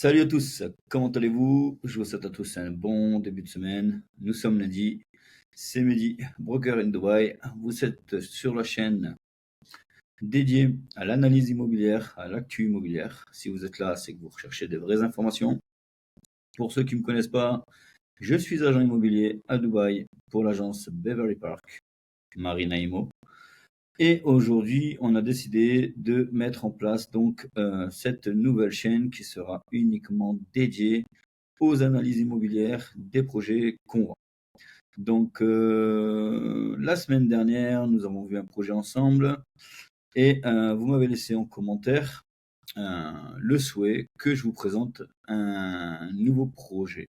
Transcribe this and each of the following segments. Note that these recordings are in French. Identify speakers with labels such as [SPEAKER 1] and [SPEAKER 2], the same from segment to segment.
[SPEAKER 1] Salut à tous, comment allez-vous? Je vous souhaite à tous un bon début de semaine. Nous sommes lundi, c'est midi, Broker in Dubai. Vous êtes sur la chaîne dédiée à l'analyse immobilière, à l'actu immobilière. Si vous êtes là, c'est que vous recherchez de vraies informations. Pour ceux qui ne me connaissent pas, je suis agent immobilier à Dubaï pour l'agence Beverly Park, Marina Imo. Et aujourd'hui, on a décidé de mettre en place donc cette nouvelle chaîne qui sera uniquement dédiée aux analyses immobilières des projets qu'on vend. Donc, la semaine dernière, nous avons vu un projet ensemble et vous m'avez laissé en commentaire le souhait que je vous présente un nouveau projet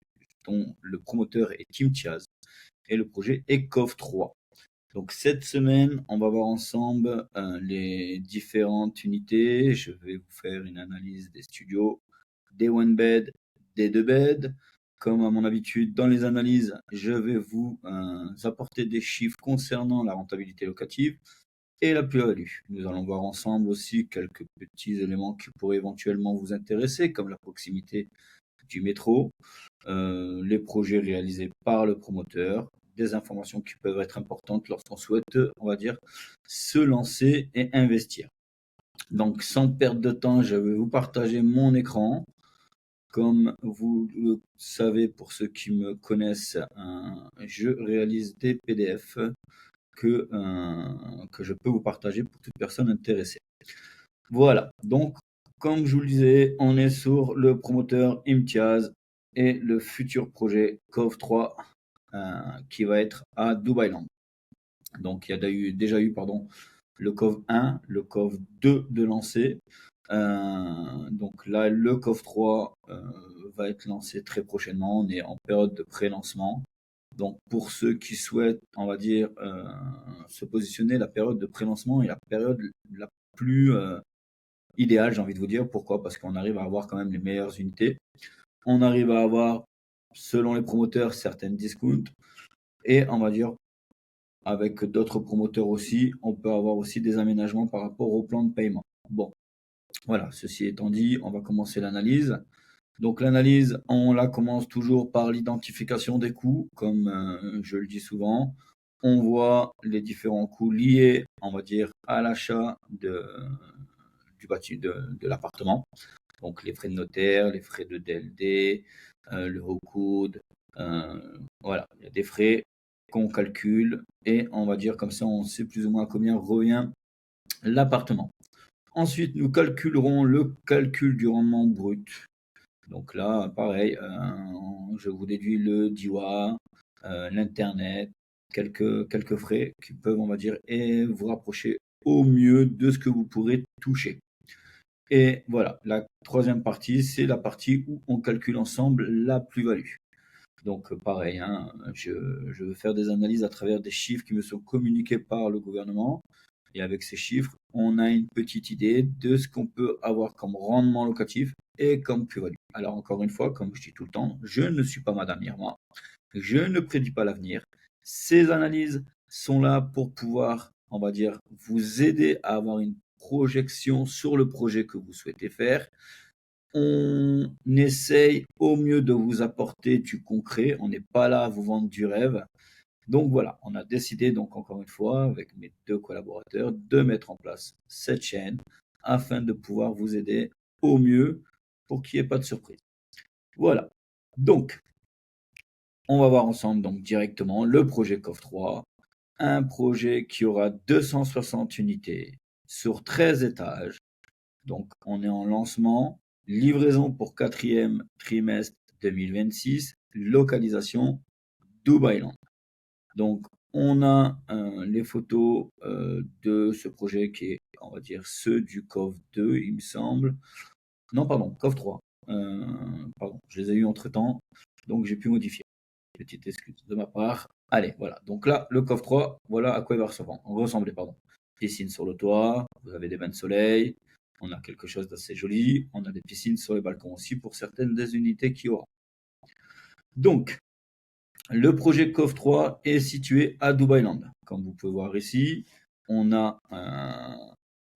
[SPEAKER 1] dont le promoteur est Tim Thiaz et le projet est COV3. Donc cette semaine, on va voir ensemble les différentes unités. Je vais vous faire une analyse des studios, des one bed, des deux beds. Comme à mon habitude dans les analyses, je vais vous apporter des chiffres concernant la rentabilité locative et la plus-value. Nous allons voir ensemble aussi quelques petits éléments qui pourraient éventuellement vous intéresser, comme la proximité du métro, les projets réalisés par le promoteur, des informations qui peuvent être importantes lorsqu'on souhaite, on va dire, se lancer et investir. Donc, sans perdre de temps, je vais vous partager mon écran. Comme vous le savez, pour ceux qui me connaissent, je réalise des PDF que je peux vous partager pour toute personne intéressée. Voilà, donc comme je vous le disais, on est sur le promoteur Imtiaz et le futur projet COV3 qui va être à Dubailand. Donc il y a déjà eu pardon, le COV1, le COV2 de lancer. Donc là, le COV3 va être lancé très prochainement. On est en période de pré-lancement. Donc pour ceux qui souhaitent, on va dire, se positionner, la période de pré-lancement est la période la plus idéale, j'ai envie de vous dire. Pourquoi? Parce qu'on arrive à avoir quand même les meilleures unités. On arrive à avoir, selon les promoteurs, certaines discounts. Et on va dire, avec d'autres promoteurs aussi, on peut avoir aussi des aménagements par rapport au plan de paiement. Bon, voilà, ceci étant dit, on va commencer l'analyse. Donc l'analyse, on la commence toujours par l'identification des coûts, comme je le dis souvent. On voit les différents coûts liés, on va dire, à l'achat de l'appartement. Donc les frais de notaire, les frais de DLD, le haut coude, voilà, il y a des frais qu'on calcule et on va dire comme ça, on sait plus ou moins à combien revient l'appartement. Ensuite, nous calculerons le calcul du rendement brut. Donc là, pareil, je vous déduis le DIWA, l'internet, quelques frais qui peuvent, on va dire, et vous rapprocher au mieux de ce que vous pourrez toucher. Et voilà, la troisième partie, c'est la partie où on calcule ensemble la plus-value. Donc pareil, hein, je veux faire des analyses à travers des chiffres qui me sont communiqués par le gouvernement. Et avec ces chiffres, on a une petite idée de ce qu'on peut avoir comme rendement locatif et comme plus-value. Alors encore une fois, comme je dis tout le temps, je ne suis pas Madame Irma, je ne prédis pas l'avenir. Ces analyses sont là pour pouvoir, on va dire, vous aider à avoir une projection sur le projet que vous souhaitez faire. On essaye au mieux de vous apporter du concret. On n'est pas là à vous vendre du rêve. Donc voilà, on a décidé donc encore une fois avec mes deux collaborateurs de mettre en place cette chaîne afin de pouvoir vous aider au mieux pour qu'il n'y ait pas de surprise. Voilà. Donc, on va voir ensemble donc directement le projet COF3, un projet qui aura 260 unités sur 13 étages. Donc, on est en lancement, livraison pour quatrième trimestre 2026, localisation Dubailand. Donc, on a les photos de ce projet qui est, on va dire, ceux du COV2, il me semble. Non, pardon, COV3. Pardon, je les ai eus entre-temps, donc j'ai pu modifier. Petite excuse de ma part. Allez, voilà. Donc là, le COV3, voilà à quoi il va ressembler. Pardon. Piscine sur le toit, vous avez des bains de soleil, on a quelque chose d'assez joli, on a des piscines sur les balcons aussi pour certaines des unités qui aura. Donc, le projet COV3 est situé à Dubailand. Comme vous pouvez voir ici, on a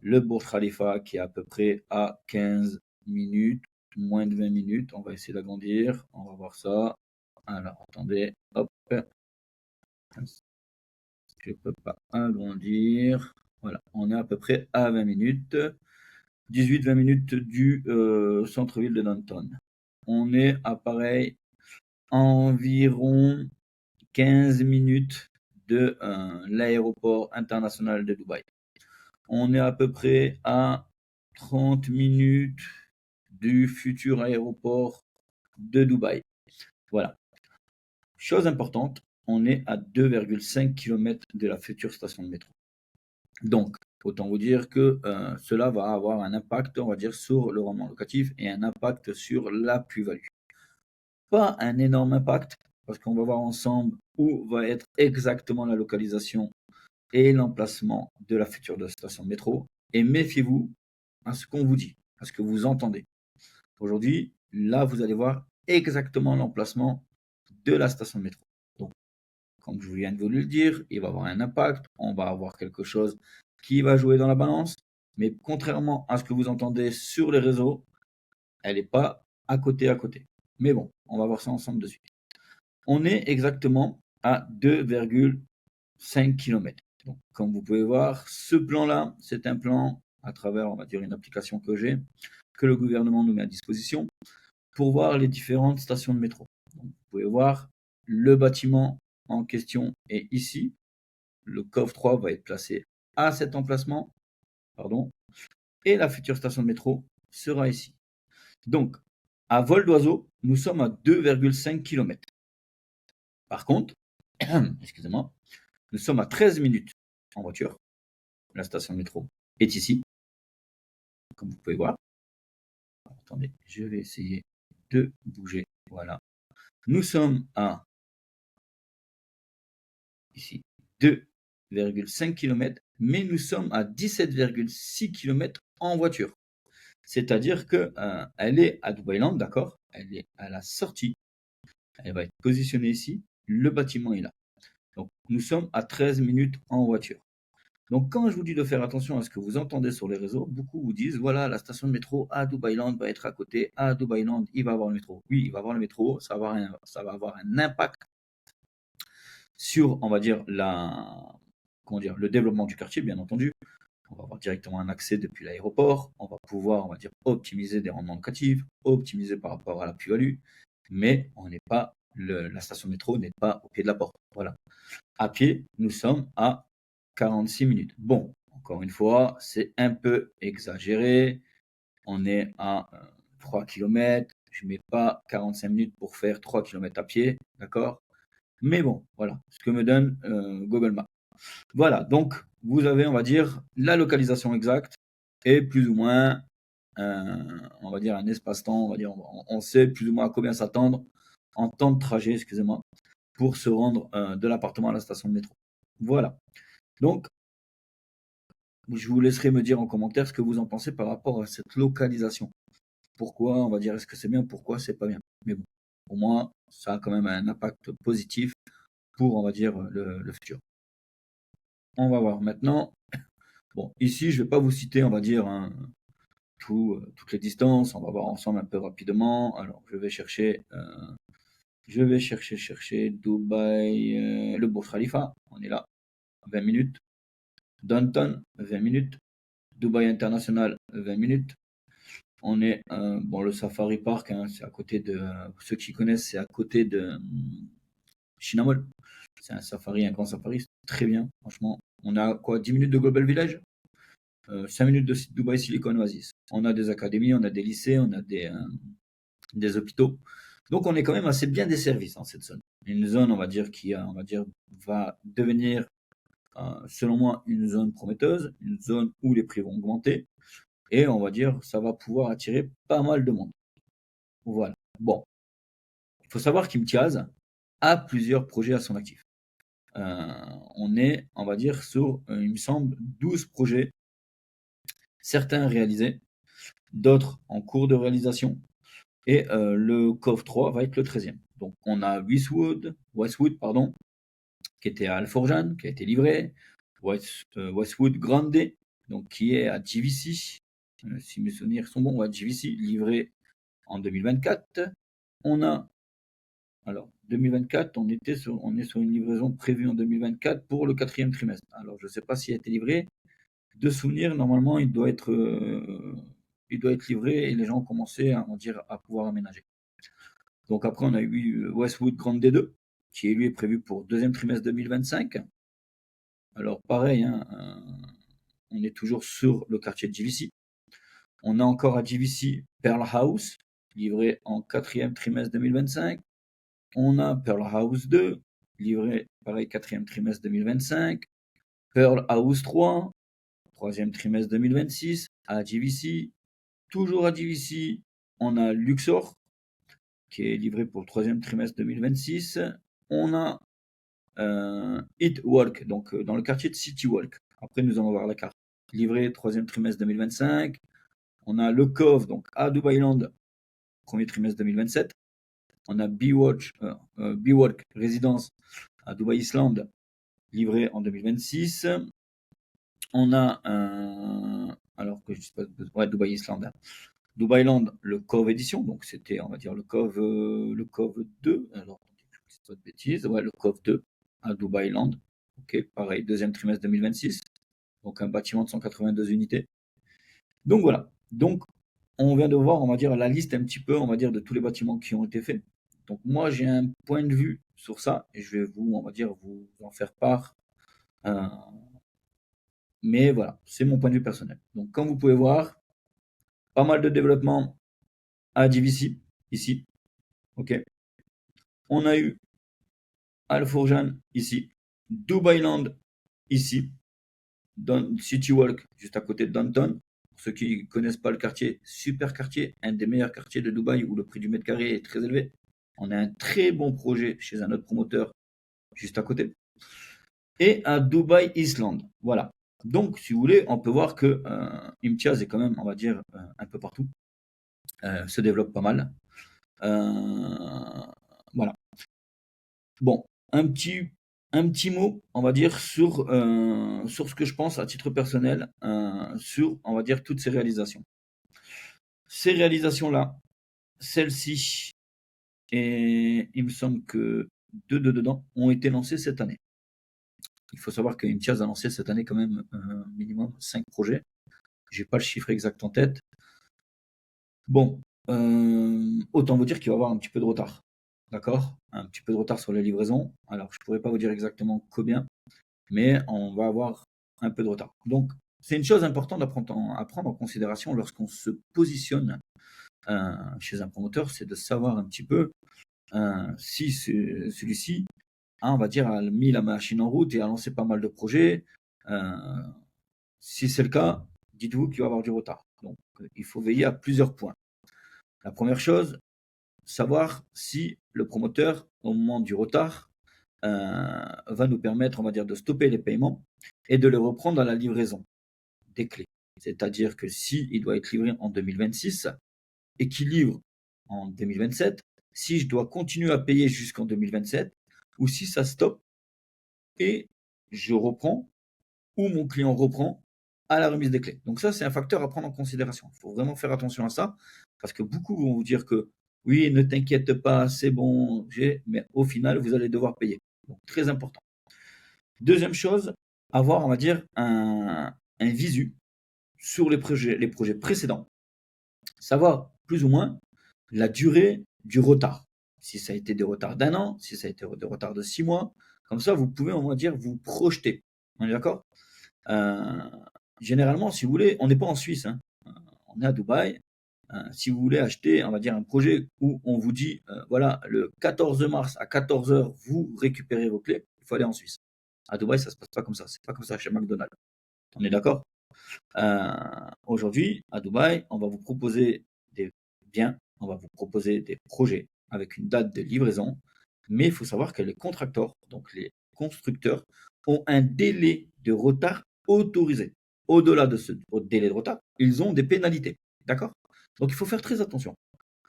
[SPEAKER 1] le Burj Khalifa qui est à peu près à 15 minutes, moins de 20 minutes. On va essayer d'agrandir. On va voir ça. Alors, attendez. Hop. Je ne peux pas agrandir. Voilà, on est à peu près à 20 minutes. 18-20 minutes du centre-ville de Downtown. On est à pareil environ 15 minutes de l'aéroport international de Dubaï. On est à peu près à 30 minutes du futur aéroport de Dubaï. Voilà. Chose importante, on est à 2,5 km de la future station de métro. Donc, autant vous dire que cela va avoir un impact, on va dire, sur le rendement locatif et un impact sur la plus-value. Pas un énorme impact, parce qu'on va voir ensemble où va être exactement la localisation et l'emplacement de la future station de métro. Et méfiez-vous à ce qu'on vous dit, à ce que vous entendez. Aujourd'hui, là, vous allez voir exactement l'emplacement de la station de métro. Donc, comme je viens de vous le dire, il va avoir un impact. On va avoir quelque chose qui va jouer dans la balance. Mais contrairement à ce que vous entendez sur les réseaux, elle n'est pas à côté. Mais bon, on va voir ça ensemble de suite. On est exactement à 2,5 km. Donc, comme vous pouvez voir, ce plan-là, c'est un plan à travers, on va dire, une application que j'ai, que le gouvernement nous met à disposition pour voir les différentes stations de métro. Donc, vous pouvez voir le bâtiment en question est ici. Le coffre 3 va être placé à cet emplacement, et la future station de métro sera ici. Donc, à vol d'oiseau, nous sommes à 2,5 km. Par contre, excusez-moi, nous sommes à 13 minutes en voiture. La station de métro est ici, comme vous pouvez voir. Attendez, je vais essayer de bouger. Voilà. Nous sommes à ici 2,5 km, mais nous sommes à 17,6 km en voiture. C'est-à-dire que elle est à Dubailand, d'accord? Elle est à la sortie. Elle va être positionnée ici. Le bâtiment est là. Donc, nous sommes à 13 minutes en voiture. Donc, quand je vous dis de faire attention à ce que vous entendez sur les réseaux, beaucoup vous disent, voilà, la station de métro à Dubailand va être à côté. À Dubailand, il va avoir le métro. Oui, il va avoir le métro. Ça va avoir un impact sur, on va dire, le développement du quartier, bien entendu. On va avoir directement un accès depuis l'aéroport. On va pouvoir, on va dire, optimiser des rendements locatifs, optimiser par rapport à la plus-value. Mais on n'est pas, la station de métro n'est pas au pied de la porte. Voilà. À pied, nous sommes à 46 minutes. Bon, encore une fois, c'est un peu exagéré. On est à 3 km. Je ne mets pas 45 minutes pour faire 3 km à pied. D'accord? Mais bon, voilà ce que me donne Google Maps. Voilà, donc vous avez, on va dire, la localisation exacte et plus ou moins, on va dire, un espace-temps. On va dire, on sait plus ou moins à combien s'attendre en temps de trajet, excusez-moi, pour se rendre de l'appartement à la station de métro. Voilà. Donc, je vous laisserai me dire en commentaire ce que vous en pensez par rapport à cette localisation. Pourquoi, on va dire, est-ce que c'est bien, pourquoi c'est pas bien. Mais bon, pour moi, ça a quand même un impact positif pour, on va dire, le futur. On va voir maintenant. Bon, ici, je ne vais pas vous citer, on va dire, toutes les distances. On va voir ensemble un peu rapidement. Alors, je vais chercher Dubaï, le Burj Khalifa. On est là, 20 minutes. Downtown, 20 minutes. Dubaï International, 20 minutes. On est, bon, le Safari Park, hein, c'est à côté de, ceux qui connaissent, c'est à côté de Chinamol. C'est un grand safari, très bien, franchement. On a quoi, 10 minutes de Global Village, 5 minutes de Dubaï Silicon Oasis. On a des académies, on a des lycées, on a des hôpitaux. Donc on est quand même assez bien desservis dans cette zone. Une zone, on va dire, va devenir, selon moi, une zone prometteuse, une zone où les prix vont augmenter. Et on va dire, ça va pouvoir attirer pas mal de monde. Voilà. Bon. Il faut savoir qu'Imtiaz a plusieurs projets à son actif. On est, on va dire, sur, il me semble, 12 projets, certains réalisés, d'autres en cours de réalisation. Et le COF 3 va être le 13e. Donc on a Westwood, qui était à Alforjan, qui a été livré. Westwood Grande, donc qui est à GVC. Si mes souvenirs sont bons, GVC, livré En 2024, on a, alors 2024, on est sur une livraison prévue en 2024 pour le quatrième trimestre. Alors je ne sais pas s'il a été livré. De souvenir, normalement, il doit être livré et les gens ont commencé à, on va dire, à pouvoir aménager. Donc après, on a eu Westwood Grande D2, qui lui est prévu pour deuxième trimestre 2025. Alors pareil, hein, on est toujours sur le quartier de JVC. On a encore à JVC Pearl House, livré en quatrième trimestre 2025. On a Pearl House 2, livré pareil quatrième trimestre 2025. Pearl House 3, troisième trimestre 2026, à JVC. Toujours à JVC, on a Luxor, qui est livré pour le troisième trimestre 2026. On a It Walk, donc dans le quartier de City Walk. Après, nous allons voir la carte. Livré troisième trimestre 2025. On a le Cove, donc à Dubai Land, premier trimestre 2027. On a B-Walk Résidence à Dubai Island, livré en 2026. On a alors que je sais pas, ouais, Dubai Island. Dubai Land, le Cove édition, donc c'était, on va dire, le Cove 2. Alors, je ne pas de bêtises, ouais, le Cove 2 à Dubai Land. Ok, pareil, deuxième trimestre 2026. Donc un bâtiment de 182 unités. Donc voilà. Donc on vient de voir, on va dire, la liste un petit peu, on va dire, de tous les bâtiments qui ont été faits. Donc moi, j'ai un point de vue sur ça et je vais vous, on va dire, vous en faire part. Euh, mais voilà, c'est mon point de vue personnel. Donc comme vous pouvez voir, pas mal de développement à JVC, ici. Ok. On a eu Al Fourjan, ici. Dubai Land, ici. City Walk, juste à côté de Downtown. Pour ceux qui ne connaissent pas le quartier, super quartier, un des meilleurs quartiers de Dubaï où le prix du mètre carré est très élevé. On a un très bon projet chez un autre promoteur juste à côté. Et à Dubai Island. Voilà. Donc, si vous voulez, on peut voir que Imtiaz est quand même, on va dire, un peu partout. Se développe pas mal. Voilà. Bon, un petit mot, on va dire, sur ce que je pense à titre personnel, sur, on va dire, toutes ces réalisations. Ces réalisations-là, celles-ci, et il me semble que deux dedans, ont été lancées cette année. Il faut savoir qu'Imtiaz a lancé cette année quand même minimum 5 projets. J'ai pas le chiffre exact en tête. Bon, autant vous dire qu'il va y avoir un petit peu de retard. D'accord? Un petit peu de retard sur les livraisons. Alors, je ne pourrais pas vous dire exactement combien, mais on va avoir un peu de retard. Donc, c'est une chose importante à prendre en considération lorsqu'on se positionne chez un promoteur, c'est de savoir un petit peu si celui-ci on va dire, a mis la machine en route et a lancé pas mal de projets. Si c'est le cas, dites-vous qu'il va y avoir du retard. Donc, il faut veiller à plusieurs points. La première chose, savoir si le promoteur, au moment du retard, va nous permettre, on va dire, de stopper les paiements et de les reprendre à la livraison des clés. C'est-à-dire que s'il doit être livré en 2026 et qu'il livre en 2027, si je dois continuer à payer jusqu'en 2027 ou si ça stoppe et je reprends ou mon client reprend à la remise des clés. Donc ça, c'est un facteur à prendre en considération. Il faut vraiment faire attention à ça parce que beaucoup vont vous dire que oui, ne t'inquiète pas, c'est bon, mais au final, vous allez devoir payer. Donc très important. Deuxième chose, avoir, on va dire, un visu sur les projets précédents. Savoir plus ou moins la durée du retard. Si ça a été des retards d'un an, si ça a été des retards de 6 mois. Comme ça, vous pouvez, on va dire, vous projeter. On est d'accord? Généralement, si vous voulez, on n'est pas en Suisse, hein. On est à Dubaï. Si vous voulez acheter, on va dire, un projet où on vous dit, voilà, le 14 mars à 14 heures, vous récupérez vos clés, il faut aller en Suisse. À Dubaï, ça ne se passe pas comme ça. C'est pas comme ça chez McDonald's. On est d'accord? Aujourd'hui, à Dubaï, on va vous proposer des biens, on va vous proposer des projets avec une date de livraison, mais il faut savoir que les contracteurs, donc les constructeurs, ont un délai de retard autorisé. Au-delà de ce délai de retard, ils ont des pénalités. D'accord? Donc il faut faire très attention.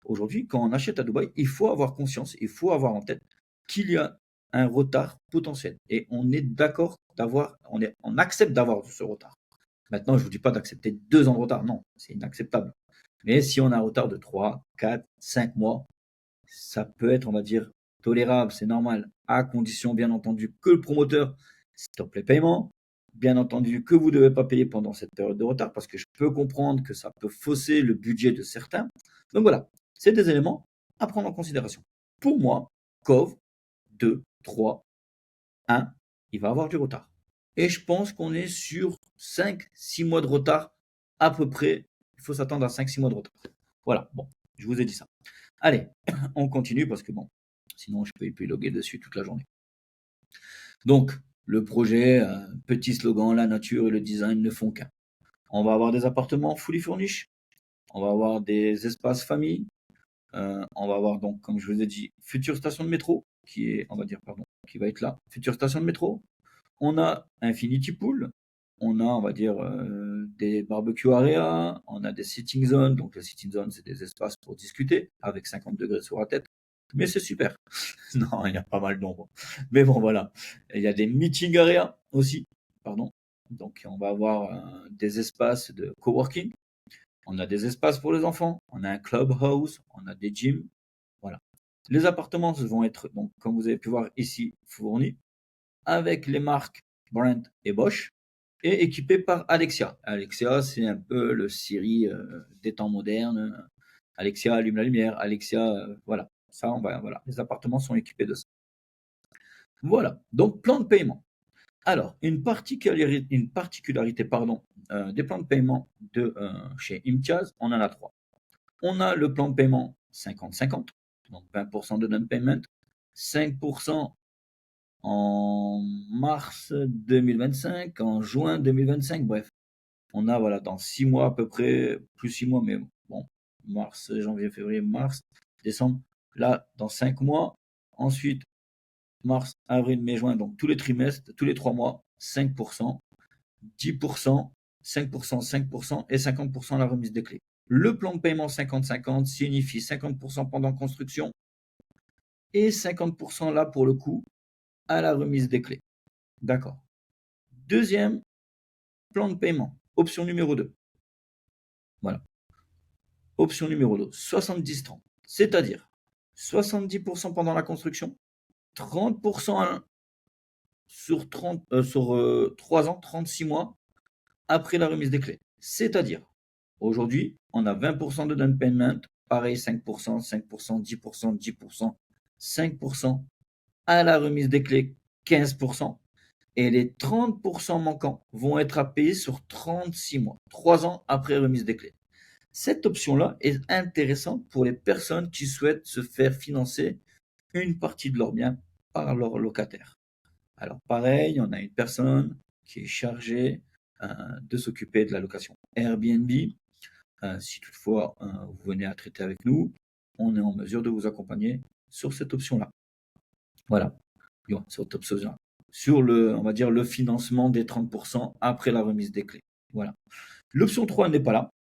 [SPEAKER 1] Aujourd'hui, quand on achète à Dubaï, il faut avoir conscience, il faut avoir en tête qu'il y a un retard potentiel. Et on est d'accord on accepte d'avoir ce retard. Maintenant, je ne vous dis pas d'accepter 2 ans de retard. Non, c'est inacceptable. Mais si on a un retard de 3, 4, 5 mois, ça peut être, on va dire, tolérable, c'est normal, à condition, bien entendu, que le promoteur stoppe les paiements, bien entendu, que vous ne devez pas payer pendant cette période de retard, parce que je peux comprendre que ça peut fausser le budget de certains. Donc voilà, c'est des éléments à prendre en considération. Pour moi, COV 2, 3, 1, il va avoir du retard. Et je pense qu'on est sur 5-6 mois de retard à peu près. Il faut s'attendre à 5-6 mois de retard. Voilà, bon, je vous ai dit ça. Allez, on continue parce que bon, sinon je peux épiloguer dessus toute la journée. Donc, le projet, petit slogan, la nature et le design ne font qu'un. On va avoir des appartements fully furnished, on va avoir des espaces famille, on va avoir donc, comme je vous ai dit, future station de métro, qui est, on va dire, pardon, qui va être là, future station de métro. On a Infinity Pool, on a, on va dire, des barbecue area, on a des sitting zones. Donc, les sitting zones, c'est des espaces pour discuter avec 50 degrés sur la tête. Mais c'est super. Non, il y a pas mal d'ombre. Mais bon, voilà. Il y a des meeting area aussi, pardon. Donc, on va avoir des espaces de coworking. On a des espaces pour les enfants. On a un clubhouse. On a des gyms. Voilà. Les appartements vont être, donc, comme vous avez pu voir ici, fournis avec les marques Brandt et Bosch et équipés par Alexia. Alexia, c'est un peu le Siri des temps modernes. Alexia allume la lumière. Alexia, voilà. Ça, voilà. Les appartements sont équipés de ça. Voilà. Donc, plan de paiement. Alors, une particularité pardon, des plans de paiement de chez Imtiaz, on en a trois. On a le plan de paiement 50-50, donc 20% de down payment, 5% en mars 2025, en juin 2025, bref. On a, voilà, dans 6 mois à peu près, plus 6 mois, mais bon, mars, janvier, février, mars, décembre. Là, dans 5 mois. Ensuite, mars, avril, mai, juin, donc tous les trimestres, tous les 3 mois, 5%, 10%, 5%, 5% et 50% à la remise des clés. Le plan de paiement 50-50 signifie 50% pendant construction et 50% là pour le coup à la remise des clés. D'accord. Deuxième plan de paiement, option numéro 2. Voilà. Option numéro 2, 70-30. C'est-à-dire 70% pendant la construction, 30% sur 3 ans, 36 mois après la remise des clés. C'est-à-dire, aujourd'hui, on a 20% de down payment, pareil 5%, 5%, 10%, 10%, 5% à la remise des clés, 15%. Et les 30% manquants vont être à payer sur 36 mois, 3 ans après remise des clés. Cette option-là est intéressante pour les personnes qui souhaitent se faire financer une partie de leurs biens par leur locataire. Alors pareil, on a une personne qui est chargée de s'occuper de la location Airbnb. Si toutefois vous venez à traiter avec nous, on est en mesure de vous accompagner sur cette option-là. Voilà, cette option-là. Sur le, on va dire, le financement des 30% après la remise des clés. Voilà. L'option 3 n'est pas là.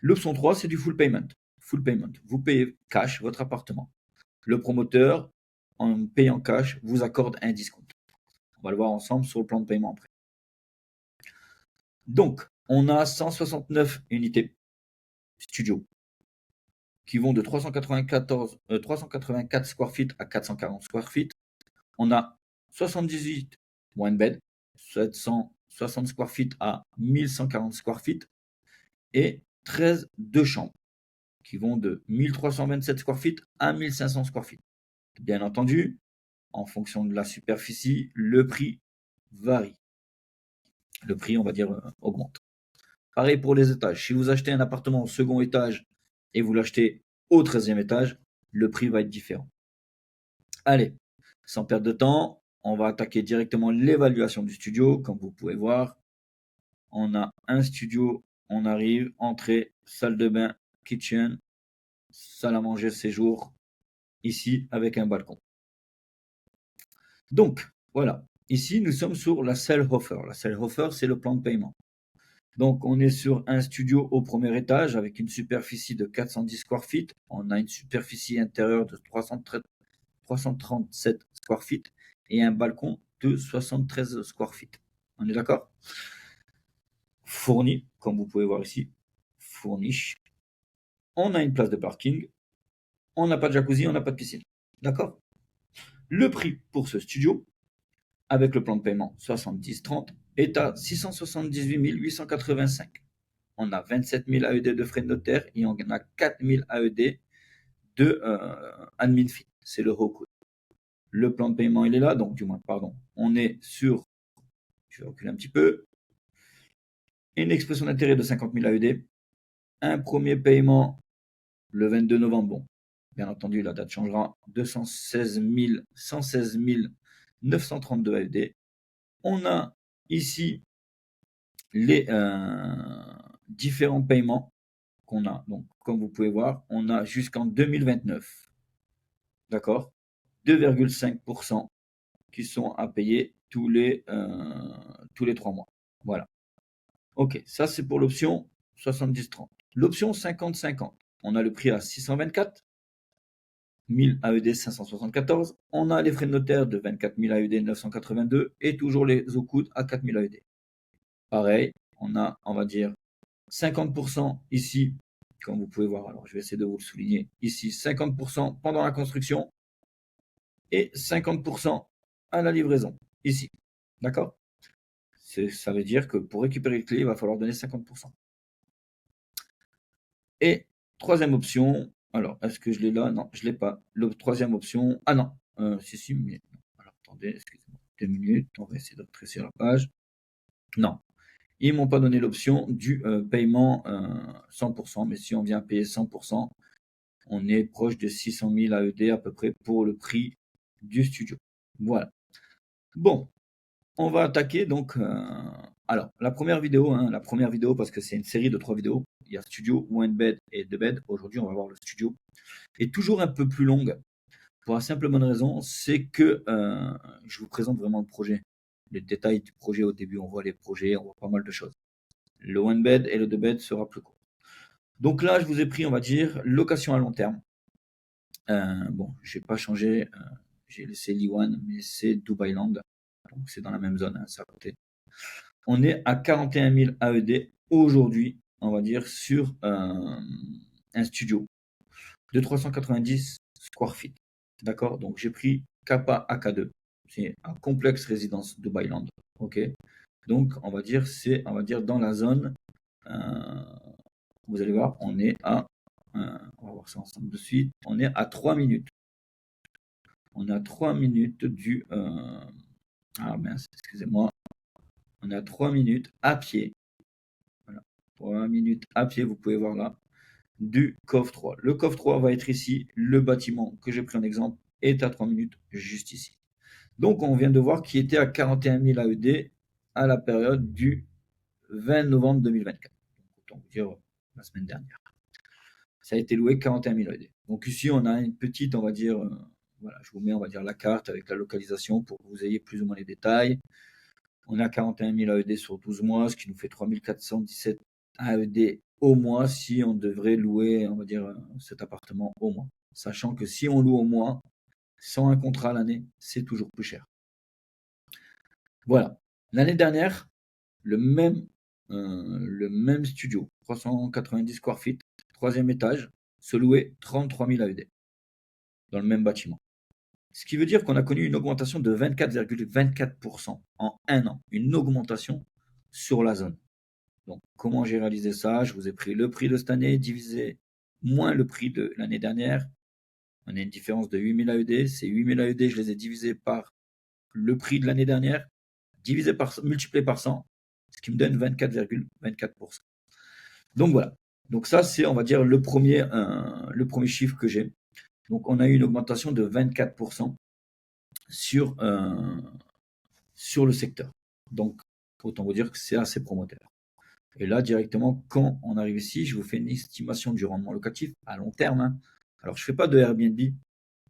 [SPEAKER 1] L'option 3, c'est du full payment. Full payment. Vous payez cash votre appartement. Le promoteur, en payant cash, vous accorde un discount. On va le voir ensemble sur le plan de paiement après. Donc, on a 169 unités studio qui vont de 384 square feet à 440 square feet. On a 78 one bed, 760 square feet à 1140 square feet et 13 deux chambres qui vont de 1327 square feet à 1500 square feet. Bien entendu, en fonction de la superficie, le prix varie. Le prix, on va dire, augmente. Pareil pour les étages. Si vous achetez un appartement au second étage et vous l'achetez au 13e étage, le prix va être différent. Allez, sans perdre de temps, on va attaquer directement l'évaluation du studio. Comme vous pouvez voir, on a un studio, on arrive, entrée, salle de bain, kitchen, salle à manger, séjour, ici avec un balcon. Donc, voilà. Ici, nous sommes sur la Selhofer. La Selhofer, c'est le plan de paiement. Donc, on est sur un studio au premier étage avec une superficie de 410 square feet. On a une superficie intérieure de 337 square feet et un balcon de 73 square feet. On est d'accord? Fourni, comme vous pouvez voir ici. Fourniche. on a une place de parking, on n'a pas de jacuzzi, on n'a pas de piscine. D'accord? Le prix pour ce studio, avec le plan de paiement 70-30, est à 678 885. On a 27 000 AED de frais de notaire et on a 4 000 AED de admin fee. C'est le recours. Le plan de paiement, il est là, donc du moins, pardon, on est sur, je vais reculer un petit peu, une expression d'intérêt de 50 000 AED, un premier paiement le 22 novembre, bon, bien entendu, la date changera, 116 932 AED. On a ici les différents paiements qu'on a. Donc, comme vous pouvez voir, on a jusqu'en 2029, d'accord, 2,5% qui sont à payer tous les 3 mois. Voilà. Ok, ça c'est pour l'option 70-30. L'option 50-50, on a le prix à 624 000 AED 574. On a les frais de notaire de 24 000 AED 982 et toujours les OCOUD à 4 000 AED. Pareil, on a, on va dire, 50% ici, comme vous pouvez voir. Alors, je vais essayer de vous le souligner. Ici, 50% pendant la construction et 50% à la livraison, ici. D'accord? Ça veut dire que pour récupérer le clé, il va falloir donner 50%. Et troisième option, alors, est-ce que je l'ai là? Non, je ne l'ai pas. La troisième option, ah non, si, mais non. Alors, attendez, excusez-moi, 2 minutes, on va essayer de rétrécir la page. Non, ils ne m'ont pas donné l'option du paiement 100%, mais si on vient payer 100%, on est proche de 600 000 AED à peu près pour le prix du studio. Voilà. Bon, on va attaquer donc. Alors, la première vidéo, parce que c'est une série de 3 vidéos. Il y a studio, one bed et 2 beds. Aujourd'hui, on va voir le studio. Et toujours un peu plus longue, pour la simple bonne raison, c'est que je vous présente vraiment le projet. Les détails du projet au début, on voit les projets, on voit pas mal de choses. Le one bed et le 2 bed sera plus court. Donc là, je vous ai pris, on va dire, location à long terme. Bon, je n'ai pas changé, j'ai laissé Liwan, mais c'est Dubailand. Donc c'est dans la même zone, hein, c'est à côté. On est à 41 000 AED aujourd'hui, on va dire, sur un studio de 390 square feet. D'accord? Donc j'ai pris Kappa AK2. C'est un complexe résidence Dubailand. Ok? Donc on va dire c'est dans la zone. Vous allez voir, on est à on va voir ça ensemble de suite. On est à 3 minutes. On est à 3 minutes du ah mince, excusez-moi. On est à 3 minutes à pied. Voilà. 3 minutes à pied, vous pouvez voir là, du COF 3. Le COF 3 va être ici. Le bâtiment que j'ai pris en exemple est à 3 minutes juste ici. Donc on vient de voir qu'il était à 41 000 AED à la période du 20 novembre 2024. Autant vous dire la semaine dernière. Ça a été loué 41 000 AED. Donc ici on a une petite, on va dire, voilà, je vous mets, on va dire, la carte avec la localisation pour que vous ayez plus ou moins les détails. On a 41 000 AED sur 12 mois, ce qui nous fait 3 417 AED au mois si on devrait louer, on va dire, cet appartement au mois. Sachant que si on loue au mois, sans un contrat à l'année, c'est toujours plus cher. Voilà. L'année dernière, le même studio, 390 square feet, troisième étage, se louait 33 000 AED dans le même bâtiment. Ce qui veut dire qu'on a connu une augmentation de 24,24% en un an. Une augmentation sur la zone. Donc, comment j'ai réalisé ça? Je vous ai pris le prix de cette année divisé moins le prix de l'année dernière. On a une différence de 8 000 AED. Ces 8 000 AED, je les ai divisés par le prix de l'année dernière, multiplié par 100, ce qui me donne 24,24%. Donc voilà. Donc ça, c'est, on va dire, le premier chiffre que j'ai. Donc on a eu une augmentation de 24% sur le secteur. Donc, autant vous dire que c'est assez promoteur. Et là, directement, quand on arrive ici, je vous fais une estimation du rendement locatif à long terme. Hein. Alors, je ne fais pas de Airbnb.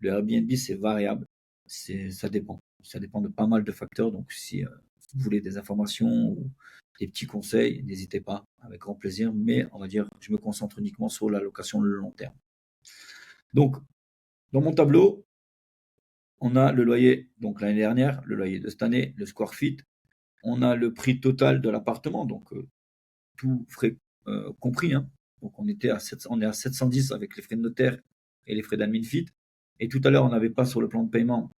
[SPEAKER 1] Le Airbnb, c'est variable. Ça dépend. Ça dépend de pas mal de facteurs. Donc, si vous voulez des informations ou des petits conseils, n'hésitez pas, avec grand plaisir. Mais on va dire, je me concentre uniquement sur la location le long terme. Donc, dans mon tableau, on a le loyer, donc l'année dernière, le loyer de cette année, le square feet. On a le prix total de l'appartement, donc tout frais compris. Hein. Donc on est à 710 avec les frais de notaire et les frais d'admin fit. Et tout à l'heure, on n'avait pas sur le plan de paiement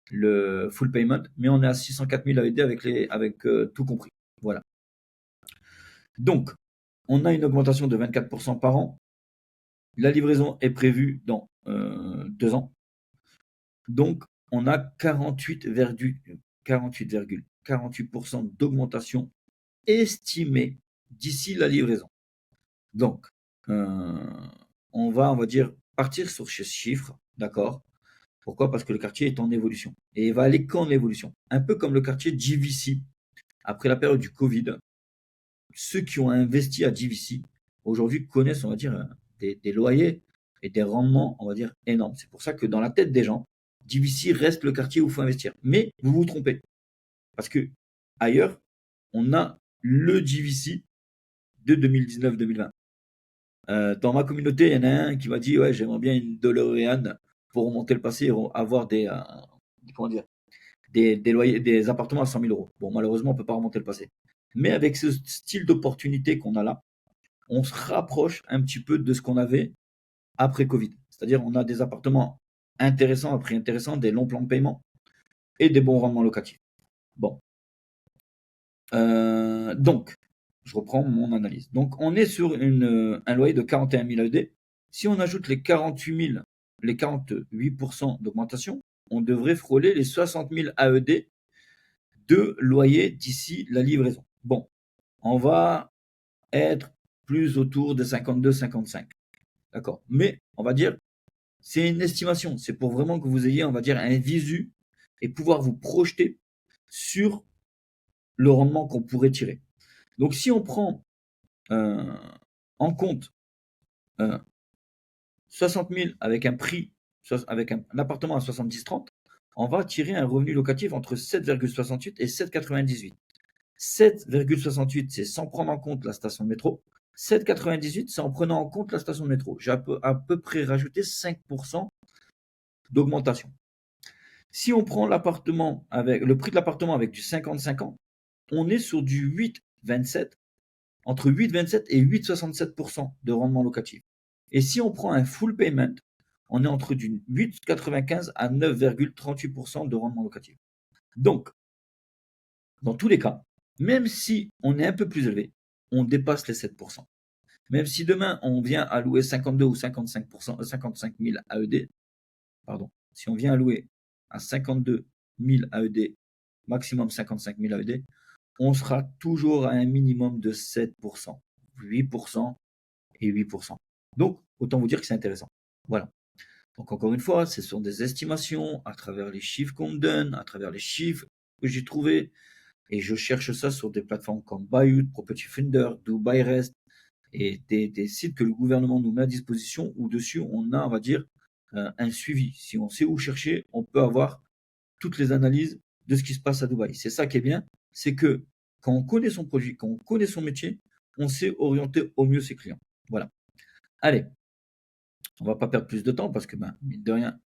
[SPEAKER 1] le full payment, mais on est à 604 000 AED avec tout compris. Voilà. Donc, on a une augmentation de 24% par an. La livraison est prévue dans 2 ans. Donc, on a 48,48% d'augmentation estimée d'ici la livraison. Donc, on va dire, partir sur ce chiffre, d'accord? Pourquoi? Parce que le quartier est en évolution. Et il va aller qu'en évolution. Un peu comme le quartier GVC, après la période du Covid. Ceux qui ont investi à GVC, aujourd'hui, connaissent, on va dire, des loyers et des rendements, on va dire, énormes. C'est pour ça que dans la tête des gens, GVC reste le quartier où il faut investir. Mais vous vous trompez. Parce que ailleurs, on a le GVC de 2019-2020. Dans ma communauté, il y en a un qui m'a dit ouais, j'aimerais bien une DeLorean pour remonter le passé et avoir comment dire, des loyers, des appartements à 100 000 euros. Bon, malheureusement, on ne peut pas remonter le passé. Mais avec ce style d'opportunité qu'on a là, on se rapproche un petit peu de ce qu'on avait après Covid. C'est-à-dire, on a des appartements intéressants, à prix intéressant, des longs plans de paiement et des bons rendements locatifs. Bon. Donc, je reprends mon analyse. Donc, on est sur un loyer de 41 000 AED. Si on ajoute les 48 48% d'augmentation, on devrait frôler les 60 000 AED de loyer d'ici la livraison. Bon, on va être plus autour de 52-55. D'accord. Mais, on va dire, c'est une estimation. C'est pour vraiment que vous ayez, on va dire, un visu et pouvoir vous projeter sur le rendement qu'on pourrait tirer. Donc, si on prend en compte 60 000 avec un prix, avec un appartement à 70-30, on va tirer un revenu locatif entre 7,68 et 7,98. 7,68, c'est sans prendre en compte la station de métro. 7,98, c'est en prenant en compte la station de métro. J'ai à peu près rajouté 5% d'augmentation. Si on prend l'appartement avec le prix de l'appartement avec du 55 ans, on est sur du 8,27, entre 8,27 et 8,67% de rendement locatif. Et si on prend un full payment, on est entre du 8,95 à 9,38% de rendement locatif. Donc, dans tous les cas, même si on est un peu plus élevé, on dépasse les 7%. Même si demain on vient à louer 52 ou 55%, 55 000 AED, pardon, si on vient à louer à 52 000 AED, maximum 55 000 AED, on sera toujours à un minimum de 7%, 8% et 8%. Donc, autant vous dire que c'est intéressant. Voilà. Donc, encore une fois, ce sont des estimations à travers les chiffres qu'on me donne, à travers les chiffres que j'ai trouvés. Et je cherche ça sur des plateformes comme Bayut, Property Finder, Dubai Rest et des sites que le gouvernement nous met à disposition où dessus on a, on va dire, un suivi. Si on sait où chercher, on peut avoir toutes les analyses de ce qui se passe à Dubaï. C'est ça qui est bien, c'est que quand on connaît son produit, quand on connaît son métier, on sait orienter au mieux ses clients. Voilà. Allez, on va pas perdre plus de temps parce que, mine de rien,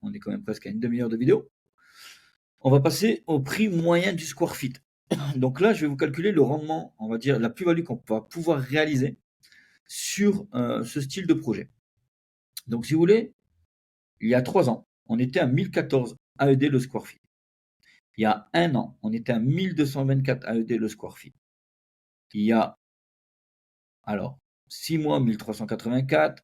[SPEAKER 1] on est quand même presque à une demi-heure de vidéo. On va passer au prix moyen du square feet. Donc là, je vais vous calculer le rendement, on va dire la plus-value qu'on va pouvoir réaliser sur ce style de projet. Donc si vous voulez, il y a 3 ans, on était à 1014 AED le square feet. Il y a 1 an, on était à 1224 AED le square feet. Il y a, alors, 6 mois, 1384,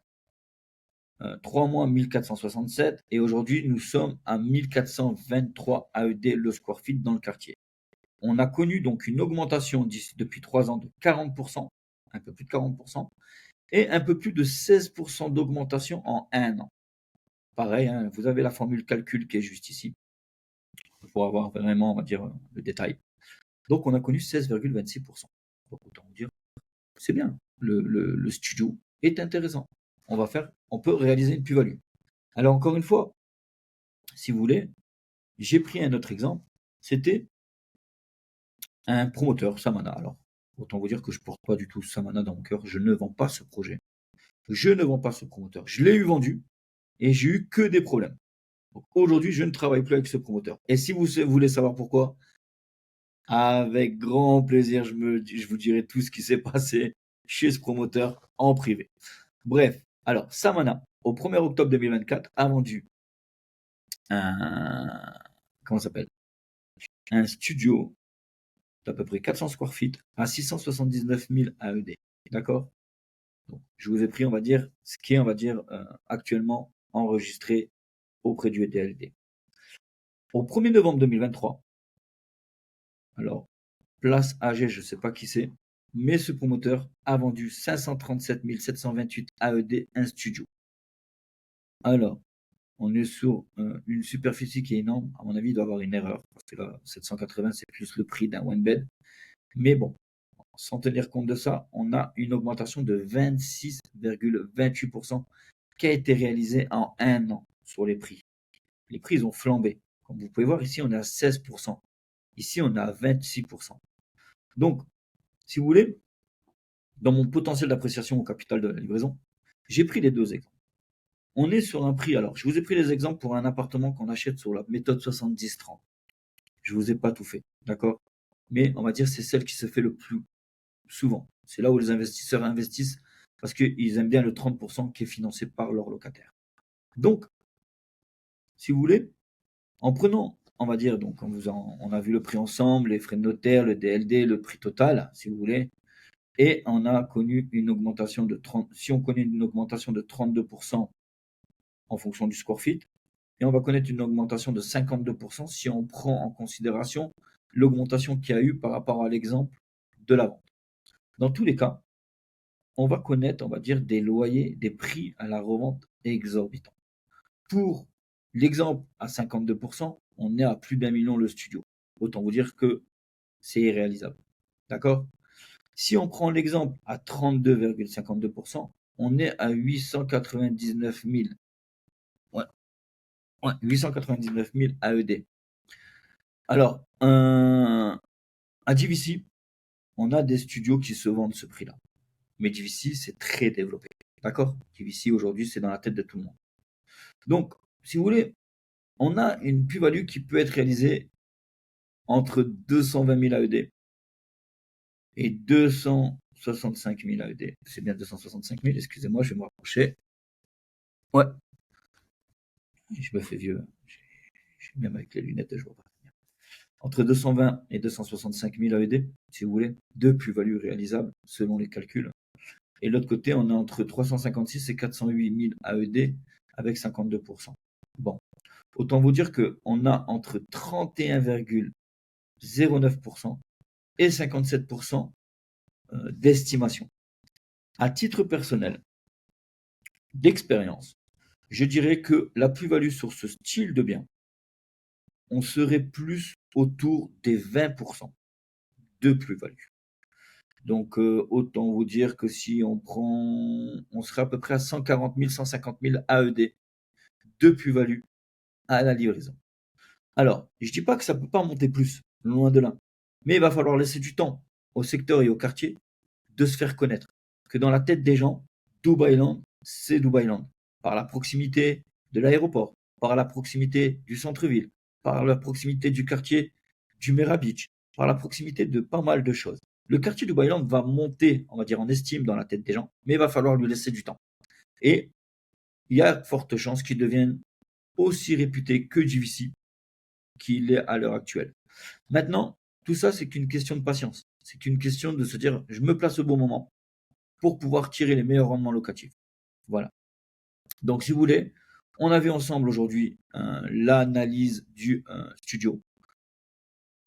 [SPEAKER 1] 3 mois, 1467, et aujourd'hui, nous sommes à 1423 AED le square feet dans le quartier. On a connu donc une augmentation depuis 3 ans de 40%, un peu plus de 40%, et un peu plus de 16% d'augmentation en 1 an. Pareil, hein, vous avez la formule calcul qui est juste ici, pour avoir vraiment, on va dire, le détail. Donc, on a connu 16,26%. Donc, autant dire, c'est bien. Le studio est intéressant. On peut réaliser une plus-value. Alors, encore une fois, si vous voulez, j'ai pris un autre exemple. C'était un promoteur, Samana. Alors, autant vous dire que je ne porte pas du tout Samana dans mon cœur. Je ne vends pas ce projet. Je ne vends pas ce promoteur. Je l'ai eu vendu et j'ai eu que des problèmes. Donc, aujourd'hui, je ne travaille plus avec ce promoteur. Et si vous voulez savoir pourquoi, avec grand plaisir, je vous dirai tout ce qui s'est passé. chez ce promoteur en privé. Bref, alors Samana, au 1er octobre 2024, a vendu un, comment ça s'appelle, un studio d'à peu près 400 square feet à 679 000 AED. D'accord? Donc, je vous ai pris, on va dire, ce qui est, on va dire, actuellement enregistré auprès du DLD. Au 1er novembre 2023, alors, place AG, je ne sais pas qui c'est, mais ce promoteur a vendu 537 728 AED un studio. Alors, on est sur une superficie qui est énorme. À mon avis, il doit y avoir une erreur. Parce que là, 780, c'est plus le prix d'un one bed. Mais bon, sans tenir compte de ça, on a une augmentation de 26,28% qui a été réalisée en un an sur les prix. Les prix, ils ont flambé. Comme vous pouvez voir ici, on est à 16%. Ici, on est à 26%. Donc, si vous voulez, dans mon potentiel d'appréciation au capital de la livraison, j'ai pris les deux exemples. On est sur un prix, alors je vous ai pris les exemples pour un appartement qu'on achète sur la méthode 70-30. Je vous ai pas tout fait, d'accord? Mais on va dire c'est celle qui se fait le plus souvent. C'est là où les investisseurs investissent parce qu'ils aiment bien le 30% qui est financé par leur locataire. Donc, si vous voulez, en prenant, on va dire, donc on a vu le prix ensemble, les frais de notaire, le DLD, le prix total, si vous voulez, et on a connu une augmentation de 30, si on connaît une augmentation de 32% en fonction du square feet, et on va connaître une augmentation de 52% si on prend en considération l'augmentation qu'il y a eu par rapport à l'exemple de la vente. Dans tous les cas, on va connaître, on va dire, des loyers, des prix à la revente exorbitants. Pour l'exemple à 52%, on est à plus d'1 million le studio. Autant vous dire que c'est irréalisable. D'accord? Si on prend l'exemple à 32,52%, on est à 899 000. Ouais, 899 000 AED. Alors, à DVC, on a des studios qui se vendent ce prix-là. Mais DVC, c'est très développé. D'accord? DVC, aujourd'hui, c'est dans la tête de tout le monde. Donc, si vous voulez, on a une plus-value qui peut être réalisée entre 220 000 AED et 265 000 AED. C'est bien 265 000, excusez-moi, je vais me rapprocher. Ouais. Je me fais vieux. Même avec les lunettes, je vois pas. Entre 220 et 265 000 AED, si vous voulez, deux plus-values réalisables selon les calculs. Et de l'autre côté, on est entre 356 et 408 000 AED avec 52%. Bon, autant vous dire qu'on a entre 31,09% et 57% d'estimation. À titre personnel, d'expérience, je dirais que la plus-value sur ce style de bien, on serait plus autour des 20% de plus-value. Donc, autant vous dire que si on prend, on serait à peu près à 140 000, 150 000 AED de plus-value à la livraison. Alors, je ne dis pas que ça ne peut pas monter plus, loin de là. Mais il va falloir laisser du temps au secteur et au quartier de se faire connaître. Que dans la tête des gens, Dubailand, c'est Dubailand. Par la proximité de l'aéroport, par la proximité du centre-ville, par la proximité du quartier du Mera Beach, par la proximité de pas mal de choses. Le quartier Dubailand va monter, on va dire, en estime dans la tête des gens, mais il va falloir lui laisser du temps. Et il y a de fortes chances qu'il devienne aussi réputé que JVC qu'il est à l'heure actuelle. Maintenant, tout ça, c'est qu'une question de patience. C'est qu'une question de se dire, je me place au bon moment pour pouvoir tirer les meilleurs rendements locatifs. Voilà. Donc, si vous voulez, on a vu ensemble aujourd'hui l'analyse du studio.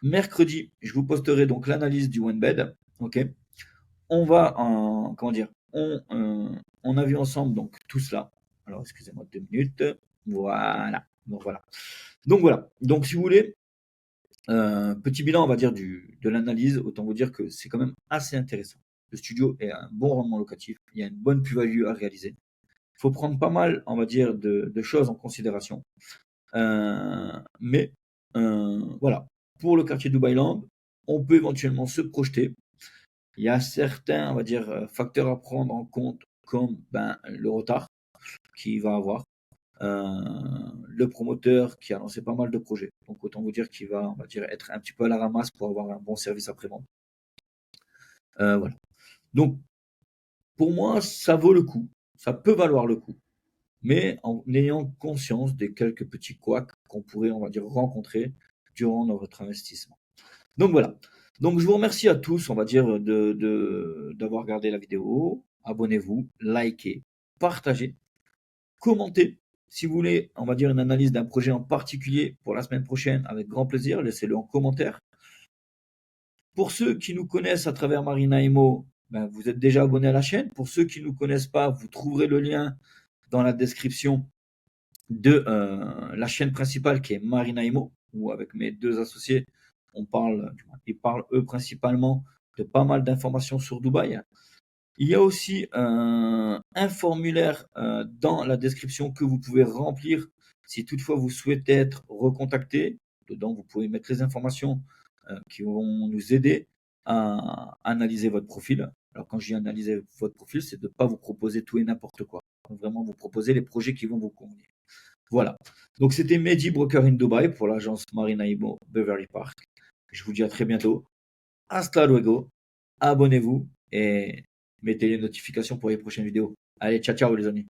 [SPEAKER 1] Mercredi, je vous posterai donc l'analyse du one bed. Ok. On va comment dire, on a vu ensemble donc tout cela. Alors, excusez-moi 2 minutes. Voilà. Donc voilà. Donc si vous voulez, petit bilan, on va dire, de l'analyse, autant vous dire que c'est quand même assez intéressant. Le studio est un bon rendement locatif, il y a une bonne plus-value à réaliser. Il faut prendre pas mal, on va dire, de choses en considération. Mais voilà, pour le quartier Dubailand, on peut éventuellement se projeter. Il y a certains, on va dire, facteurs à prendre en compte, comme le retard qu'il va avoir. Le promoteur qui a lancé pas mal de projets. Donc autant vous dire qu'il va, on va dire, être un petit peu à la ramasse pour avoir un bon service après-vente. Voilà. Donc Pour moi, ça vaut le coup. Ça peut valoir le coup. Mais en ayant conscience des quelques petits couacs qu'on pourrait, on va dire, rencontrer durant notre investissement. Donc voilà. Donc je vous remercie à tous, on va dire, d'avoir regardé la vidéo. Abonnez-vous, likez, partagez, commentez. Si vous voulez, on va dire, une analyse d'un projet en particulier pour la semaine prochaine, avec grand plaisir, laissez-le en commentaire. Pour ceux qui nous connaissent à travers Marina Imo, ben, vous êtes déjà abonnés à la chaîne. Pour ceux qui ne nous connaissent pas, vous trouverez le lien dans la description de la chaîne principale qui est Marina Imo, où avec mes deux associés, ils parlent eux principalement de pas mal d'informations sur Dubaï. Il y a aussi un formulaire dans la description que vous pouvez remplir si toutefois vous souhaitez être recontacté. Dedans, vous pouvez mettre les informations qui vont nous aider à analyser votre profil. Alors quand je dis analyser votre profil, c'est de ne pas vous proposer tout et n'importe quoi. Donc, vraiment vous proposer les projets qui vont vous convenir. Voilà. Donc c'était Mehdi Broker in Dubai pour l'agence Marina Imo Beverly Park. Je vous dis à très bientôt. Hasta luego. Abonnez-vous et mettez les notifications pour les prochaines vidéos. Allez, ciao ciao les amis.